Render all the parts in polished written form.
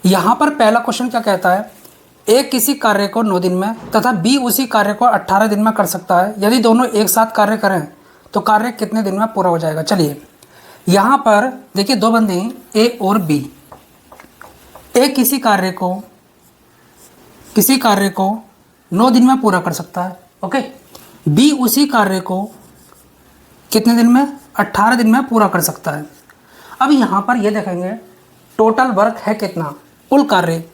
यहाँ पर पहला क्वेश्चन क्या कहता है, ए किसी कार्य को 9 दिन में तथा बी उसी कार्य को 18 दिन में कर सकता है। यदि दोनों एक साथ कार्य करें तो कार्य कितने दिन में पूरा हो जाएगा। चलिए यहाँ पर देखिए दो बंदे हैं, ए और बी। ए किसी कार्य को 9 दिन में पूरा कर सकता है, ओके। बी उसी कार्य को कितने दिन में, 18 दिन में पूरा कर सकता है। अब यहाँ पर ये देखेंगे टोटल वर्क है कितना, कुल कार्य।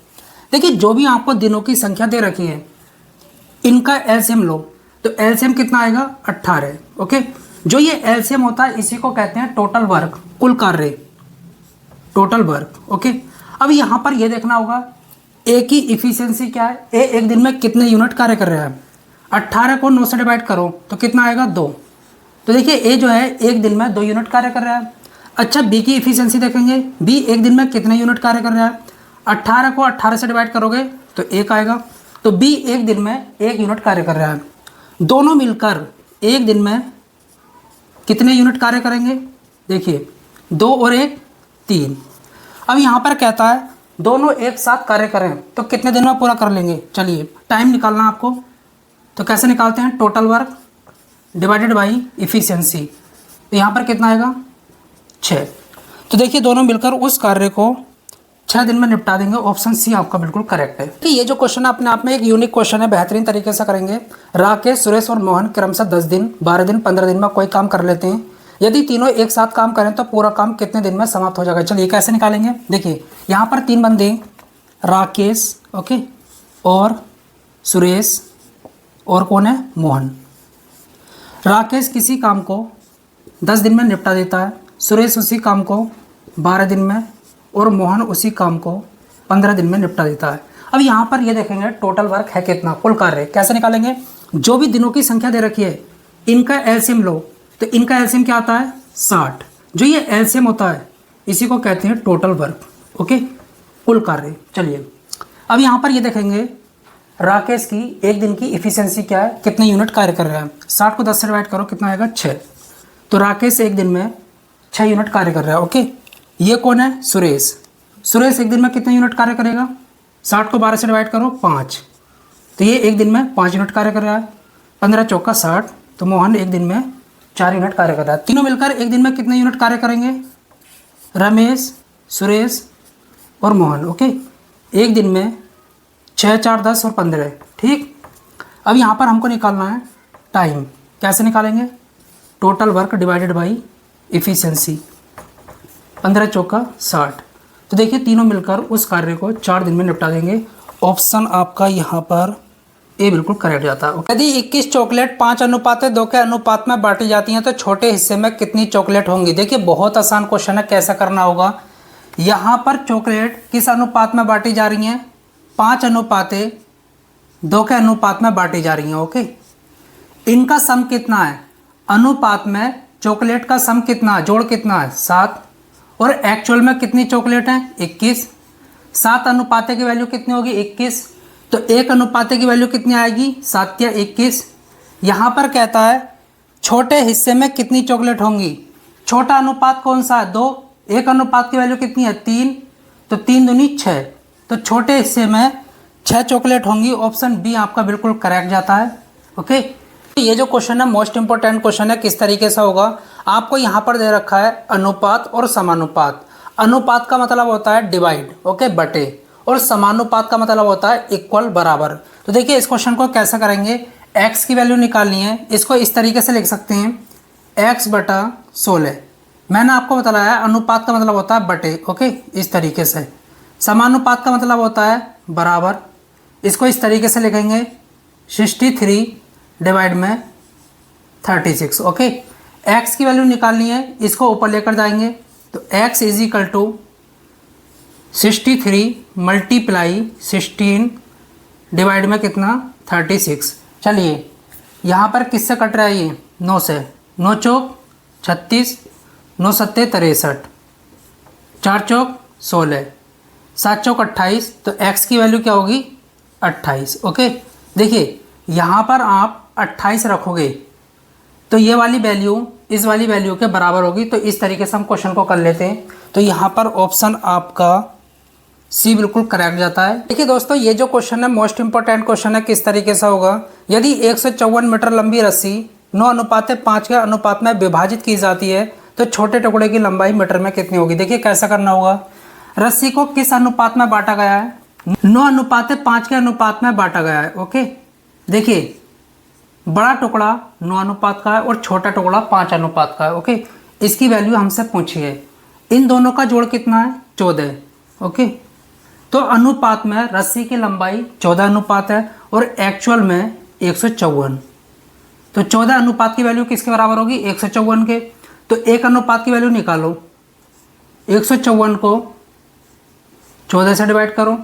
देखिए जो भी आपको दिनों की संख्या दे रखी है इनका एलसीएम लो, तो एलसीएम कितना आएगा, 18, ओके। जो ये एलसीएम होता है इसी को कहते हैं टोटल वर्क, कुल कार्य, टोटल वर्क, ओके। अब यहाँ पर ये देखना होगा ए की इफिशियंसी क्या है, ए एक दिन में कितने यूनिट कार्य कर रहा है। 18 को 9 से डिवाइड करो तो कितना आएगा, 2। तो देखिए ए जो है एक दिन में 2 यूनिट कार्य कर रहा है। अच्छा बी की इफिशियंसी देखेंगे, बी एक दिन में कितने यूनिट कार्य कर रहा है। 18 को 18 से डिवाइड करोगे तो 1 आएगा। तो बी एक दिन में 1 यूनिट कार्य कर रहा है। दोनों मिलकर एक दिन में कितने यूनिट कार्य करेंगे, देखिए 2 और 1 3। अब यहाँ पर कहता है दोनों एक साथ कार्य करें तो कितने दिन में पूरा कर लेंगे। चलिए टाइम निकालना आपको, तो कैसे निकालते हैं, total work divided by efficiency. तो यहाँ पर कितना आएगा, 6। तो देखिए दोनों मिलकर उस कार्य को 6 दिन में निपटा देंगे। ऑप्शन सी आपका बिल्कुल करेक्ट है। कि ये जो क्वेश्चन है अपने आप में एक यूनिक क्वेश्चन है, बेहतरीन तरीके से करेंगे। राकेश, सुरेश और मोहन क्रमशः 10 दिन, 12 दिन, 15 दिन में कोई काम कर लेते हैं। यदि तीनों एक साथ काम करें तो पूरा काम कितने दिन में समाप्त हो जाएगा। चलिए कैसे निकालेंगे, देखिए यहाँ पर 3 बंदे, राकेश, ओके, और सुरेश और कौन है, मोहन। राकेश किसी काम को 10 दिन में निपटा देता है, सुरेश उसी काम को 12 दिन में और मोहन उसी काम को 15 दिन में निपटा देता है। अब यहाँ पर ये देखेंगे टोटल वर्क है कितना, कुल कार्य। कैसे निकालेंगे, जो भी दिनों की संख्या दे रखी है इनका एलसीएम लो, तो इनका एलसीएम क्या आता है, 60। जो ये एलसीएम होता है इसी को कहते हैं टोटल वर्क, ओके, कुल कार्य। चलिए अब यहाँ पर ये देखेंगे राकेश की एक दिन की इफिशियंसी क्या है, कितने यूनिट कार्य कर रहा है। 60 को 10 से डिवाइड करो कितना आएगा, 6। तो राकेश एक दिन में 6 यूनिट कार्य कर रहा है, ओके। ये कौन है, सुरेश। सुरेश एक दिन में कितने यूनिट कार्य करेगा, 60 को 12 से डिवाइड करो 5। तो ये एक दिन में 5 यूनिट कार्य कर रहा है। 15 चौका 60। तो मोहन एक दिन में 4 यूनिट कार्य कर रहा है। तीनों मिलकर एक दिन में कितने यूनिट कार्य करेंगे, रमेश, सुरेश और मोहन, ओके। एक दिन में 6, 4, 10 और 15, ठीक। अब यहाँ पर हमको निकालना है टाइम। कैसे निकालेंगे, total work divided by efficiency. 15 चौका 60। तो देखिए तीनों मिलकर उस कार्य को 4 दिन में निपटा देंगे। ऑप्शन आपका यहाँ पर ए बिल्कुल करेक्ट जाता है। यदि 21 चॉकलेट 5:2 के अनुपात में बांटी जाती हैं तो छोटे हिस्से में कितनी चॉकलेट होंगी। देखिए बहुत आसान क्वेश्चन है, कैसा करना होगा। यहाँ पर चॉकलेट किस अनुपात में बांटी जा रही हैं, 5:2 के अनुपात में बांटी जा रही हैं, ओके। इनका सम कितना है, अनुपात में चॉकलेट का सम कितना, जोड़ कितना है, 7। और एक्चुअल में कितनी चॉकलेट है, 21। 7 अनुपाते की वैल्यू कितनी होगी, 21। तो 1 अनुपाते की वैल्यू कितनी आएगी, 7 या 21। यहाँ पर कहता है छोटे हिस्से में कितनी चॉकलेट होंगी। छोटा अनुपात कौन सा है, 2। 1 अनुपात की वैल्यू कितनी है, 3। तो 3 दूनी 6। तो छोटे हिस्से में 6 चॉकलेट होंगी। ऑप्शन बी आपका बिल्कुल करेक्ट जाता है, ओके। ये जो क्वेश्चन है मोस्ट इंपॉर्टेंट क्वेश्चन है। किस तरीके से होगा, आपको यहाँ पर दे रखा है अनुपात और समानुपात। अनुपात का मतलब होता है डिवाइड, ओके, बटे, और समानुपात का मतलब होता है इक्वल, बराबर। तो देखिए इस क्वेश्चन को कैसे करेंगे, x की वैल्यू निकालनी है। इसको इस तरीके से लिख सकते हैं, x/16। मैंने आपको बताया अनुपात का मतलब होता है बटे, ओके, इस तरीके से। समानुपात का मतलब होता है बराबर। इसको इस तरीके से लिखेंगे, 63 डिवाइड में 36, ओके। x की वैल्यू निकालनी है, इसको ऊपर लेकर जाएंगे तो x = 63 मल्टीप्लाई 16 डिवाइड में कितना, 36। चलिए यहाँ पर किससे कट रहा है ये, 9 से। 9 चौक 36, 9 सत्ते 63, 4 चौक 16, 7 चौक 28। तो x की वैल्यू क्या होगी, 28, ओके। देखिए यहाँ पर आप 28 रखोगे तो ये वाली वैल्यू इस वाली वैल्यू के बराबर होगी। तो इस तरीके से हम क्वेश्चन को कर लेते हैं। तो यहाँ पर ऑप्शन आपका सी बिल्कुल करेक्ट जाता है। देखिए दोस्तों, ये जो क्वेश्चन है मोस्ट इंपॉर्टेंट क्वेश्चन है। किस तरीके से होगा, यदि 154 मीटर लंबी रस्सी 9:5 के अनुपात में विभाजित की जाती है तो छोटे टुकड़े की लंबाई मीटर में कितनी होगी। देखिए कैसा करना होगा, रस्सी को किस अनुपात में बांटा गया है, 9:5 के अनुपात में बांटा गया है। ओके, देखिए बड़ा टुकड़ा 9 अनुपात का है और छोटा टुकड़ा 5 अनुपात का है। ओके, इसकी वैल्यू हमसे पूछी है। इन दोनों का जोड़ कितना है, 14। ओके, तो अनुपात में रस्सी की लंबाई 14 अनुपात है और एक्चुअल में 154। तो 14 अनुपात की वैल्यू किसके बराबर होगी, 154 के। तो 1 अनुपात की वैल्यू निकालो, 154 को 14 से डिवाइड करो।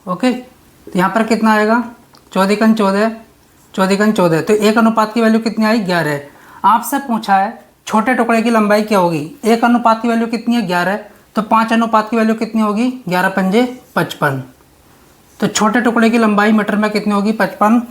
ओके, तो यहाँ पर कितना आएगा, 14 14 14। तो 1 अनुपात की वैल्यू कितनी आई, 11। आपसे पूछा है छोटे टुकड़े की लंबाई क्या होगी। 1 अनुपात की वैल्यू कितनी है, 11। तो 5 अनुपात की वैल्यू कितनी होगी, 11 पंजे 55। तो छोटे टुकड़े की लंबाई मीटर में कितनी होगी, 55।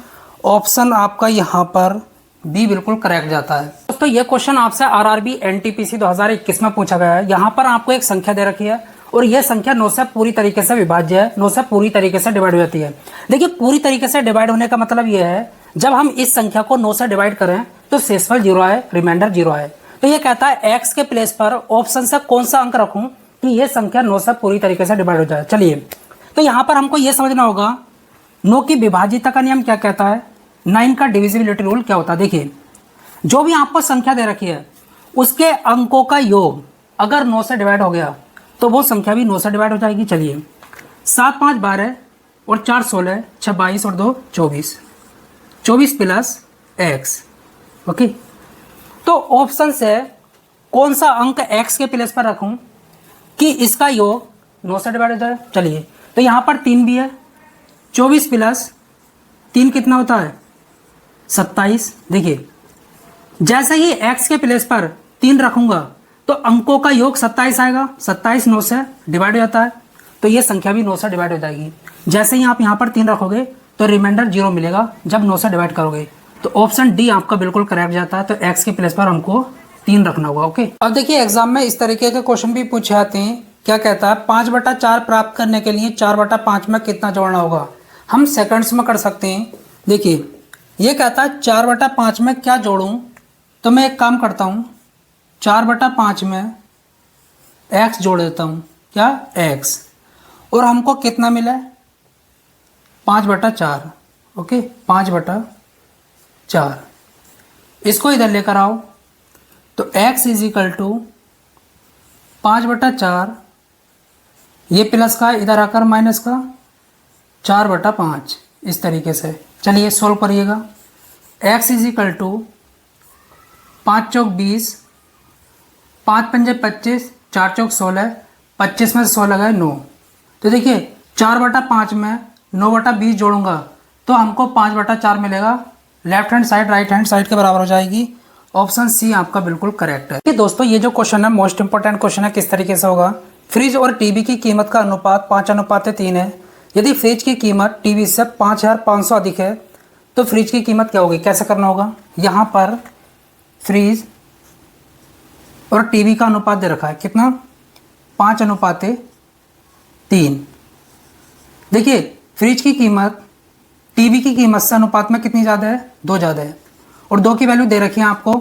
ऑप्शन आपका यहाँ पर बी बिल्कुल करेक्ट जाता है। दोस्तों ये क्वेश्चन आपसे आरआरबी एनटीपीसी 2021 में पूछा गया है। यहाँ पर आपको एक संख्या दे रखी है और यह संख्या 9 से पूरी तरीके से विभाज्य है, 9 से पूरी तरीके से डिवाइड हो जाती है। देखिए पूरी तरीके से डिवाइड होने का मतलब यह है, जब हम इस संख्या को 9 से डिवाइड करें तो शेषफल 0 है, रिमाइंडर 0 है। तो ये कहता है x के प्लेस पर ऑप्शन से कौन सा अंक रखूं कि यह संख्या 9 से पूरी तरीके से डिवाइड हो जाए। चलिए, तो यहाँ पर हमको यह समझना होगा 9 की विभाज्यता का नियम क्या कहता है, 9 का डिविजिबिलिटी रूल क्या होता है। देखिए जो भी आपको संख्या दे रखी है उसके अंकों का योग अगर 9 से डिवाइड हो गया तो वो संख्या भी 9 से डिवाइड हो जाएगी। चलिए 7 5 12 और 4 16, 6 22 और 2 24, 24 प्लस x। ओके, तो ऑप्शन से कौन सा अंक x के प्लेस पर रखूं कि इसका योग 9 से डिवाइड हो जाए। चलिए, तो यहाँ पर 3 भी है, 24 प्लस 3 कितना होता है, 27। देखिए जैसे ही x के प्लेस पर 3 रखूंगा तो अंकों का योग 27 आएगा। 27 9 से डिवाइड हो जाता है, तो ये संख्या भी 9 से डिवाइड हो जाएगी। जैसे ही आप यहाँ पर 3 रखोगे तो रिमाइंडर 0 मिलेगा जब 9 से डिवाइड करोगे। तो ऑप्शन डी आपका बिल्कुल करेक्ट जाता है। तो x के प्लेस पर हमको 3 रखना होगा। ओके, अब देखिए एग्जाम में इस तरीके के क्वेश्चन भी पूछे जाते हैं। क्या कहता है, 5/4 प्राप्त करने के लिए 4/5 में कितना जोड़ना होगा। हम सेकंड्स में कर सकते हैं। देखिए ये कहता है 4/5 में क्या जोड़ूं, तो मैं एक काम करता हूँ, 4/5 में x जोड़ देता हूँ। क्या, x, और हमको कितना मिला, 5/4। ओके, 5/4। इसको इधर लेकर आओ तो x इज इक्वल टू 5/4, ये प्लस का इधर आकर माइनस का 4/5, इस तरीके से। चलिए सोल्व करिएगा। x इज इक्वल टू 5 चौक 20, 5 पंजे 25, 4 चौक 16, 25 में से 16 गए 9। तो देखिए 4/5 में 9/20 जोड़ूंगा तो हमको 5/4 मिलेगा। Left hand side right hand side के बराबर हो जाएगी। ऑप्शन सी आपका बिल्कुल करेक्ट है। दोस्तों ये जो क्वेश्चन है मोस्ट इंपॉर्टेंट क्वेश्चन है। किस तरीके से होगा, फ्रिज और टीवी की कीमत का अनुपात 5:3 है। यदि फ्रिज की कीमत टीवी से 5500 अधिक है तो फ्रिज की कीमत क्या होगी। कैसे करना होगा, यहाँ पर फ्रिज और टीवी का अनुपात दे रखा है, कितना, 5:3। देखिए फ्रिज की कीमत टीवी की कीमत से अनुपात में कितनी ज़्यादा है, 2 ज़्यादा है। और 2 की वैल्यू दे रखी है आपको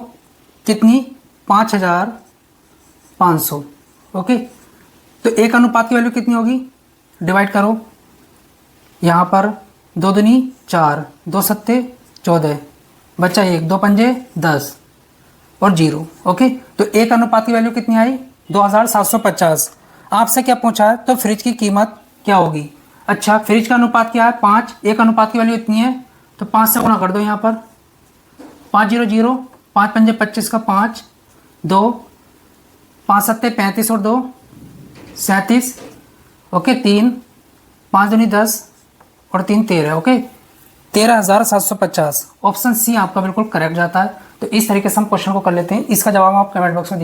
कितनी, 5500। ओके, तो 1 अनुपात की वैल्यू कितनी होगी, डिवाइड करो। यहाँ पर 2 दूनी 4, 2 सत्ते 14, बचा 1, 2 पंजे 10 और 0। ओके, तो 1 अनुपात की वैल्यू कितनी आई, 2750। आपसे क्या पूछा है, तो फ्रिज की कीमत क्या होगी। अच्छा, फ्रिज का अनुपात क्या है, 5, 1 अनुपात की वैल्यू इतनी है तो 5 से गुणा कर दो। यहाँ पर 5 0 0, 5 पंजे 25 का 5, 2, 5 सत्ते 35 और 2 37। ओके, 3, 5 दूनी 10 और 3 13। ओके, 13750। ऑप्शन सी आपका बिल्कुल करेक्ट जाता है। तो इस तरीके से हम क्वेश्चन को कर लेते हैं। इसका जवाब आप कमेंट बॉक्स में दीजिए।